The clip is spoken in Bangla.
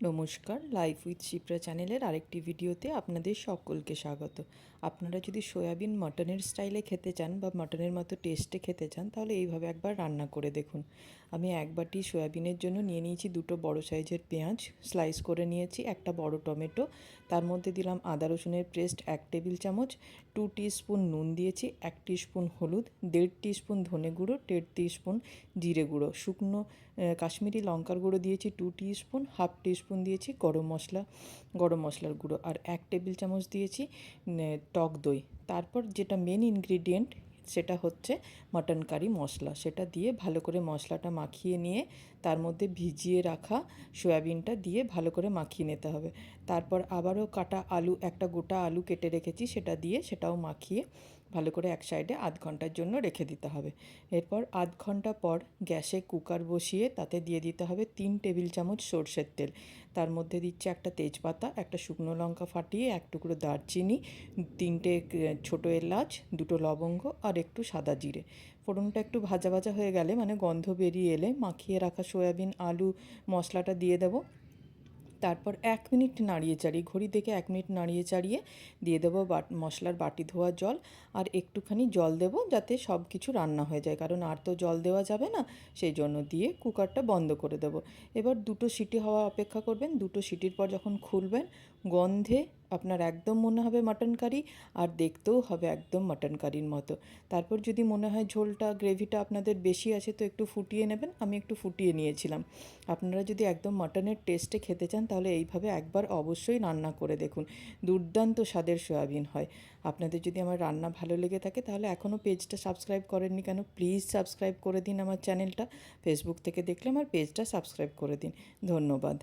নমস্কার, লাইফ উইথ শিপ্রা চ্যানেলের আরেকটি ভিডিওতে আপনাদের সকলকে স্বাগত। আপনারা যদি সয়াবিন মাটনের স্টাইলে খেতে চান বা মাটনের মতো টেস্টে খেতে চান, তাহলে এইভাবে একবার রান্না করে দেখুন। আমি এক বাটি সয়াবিনের জন্য নিয়ে নিয়েছি দুটো বড় সাইজের পেঁয়াজ, স্লাইস করে নিয়েছি একটা বড় টমেটো, তার মধ্যে দিলাম আদা রসুনের পেস্ট 1 টেবিল চামচ, 2 টিস্পুন নুন দিয়েছি, 1 টিস্পুন হলুদ, 1.5 টিস্পুন ধনে গুঁড়ো, 1.5 টিস্পুন জিরে গুঁড়ো, শুকনো কাশ্মীরি লঙ্কার গুঁড়ো দিয়েছি 2 টিস্পুন, 1/2 টিস্পুন দিয়েছি গরম মশলার গুঁড়ো, আর 1 টেবিল চামচ দিয়েছি টক দই। তারপর যেটা মেন ইনগ্রিডিয়েন্ট সেটা হচ্ছে মাটন কারি মশলা, সেটা দিয়ে ভালো করে মশলাটা মাখিয়ে নিয়ে তার মধ্যে ভিজিয়ে রাখা সয়াবিনটা দিয়ে ভালো করে মাখিয়ে নিতে হবে। তারপর আবারও কাটা আলু, একটা গোটা আলু কেটে রেখেছি, সেটা দিয়ে সেটাও মাখিয়ে ভালো করে এক সাইডে আধ ঘন্টার জন্য রেখে দিতে হবে। এরপর আধ ঘন্টা পর গ্যাসে কুকার বসিয়ে তাতে দিয়ে দিতে হবে 3 টেবিল চামচ সরষের তেল। তার মধ্যে দিচ্ছে একটা তেজপাতা, একটা শুকনো লঙ্কা ফাটিয়ে, এক টুকরো দারচিনি, 3টে ছোটো এলাচ, 2টো লবঙ্গ আর একটু সাদা জিরে। ফোড়নটা একটু ভাজা ভাজা হয়ে গেলে, মানে গন্ধ বেরিয়ে এলে, মাখিয়ে রাখা সয়াবিন আলু মশলাটা দিয়ে দেবো। তারপর 1 মিনিট নাড়িয়ে চাড়িয়ে, ঘড়ি দেখে 1 মিনিট নাড়িয়ে চাড়িয়ে দিয়ে দেবো মশলার বাটি ধোয়া জল, আর একটুখানি জল দেবো যাতে সব কিছু রান্না হয়ে যায়, কারণ আর তো জল দেওয়া যাবে না, সেই জন্য দিয়ে কুকারটা বন্ধ করে দেবো। এবার 2টো সিটি হওয়া অপেক্ষা করবেন। 2টো সিটির পর যখন খুলবেন, গন্ধে আপনার একদম মনে হবে মাটন কারি, আর দেখতেও হবে একদম মাটন কারির মতো। তারপর যদি মনে হয় ঝোলটা, গ্রেভিটা আপনাদের বেশি আছে, তো একটু ফুটিয়ে নেবেন। আমি একটু ফুটিয়ে নিয়েছিলাম। আপনারা যদি একদম মাটনের টেস্টে খেতে চান, তাহলে এইভাবে একবার অবশ্যই রান্না করে দেখুন। দুর্দান্ত স্বাদের সয়াবিন হয়। আপনাদের যদি আমার রান্না ভালো লেগে থাকে, তাহলে এখনও পেজটা সাবস্ক্রাইব করেননি কেন, প্লিজ সাবস্ক্রাইব করে দিন আমার চ্যানেলটা। ফেসবুক থেকে দেখলে আমার পেজটা সাবস্ক্রাইব করে দিন। ধন্যবাদ।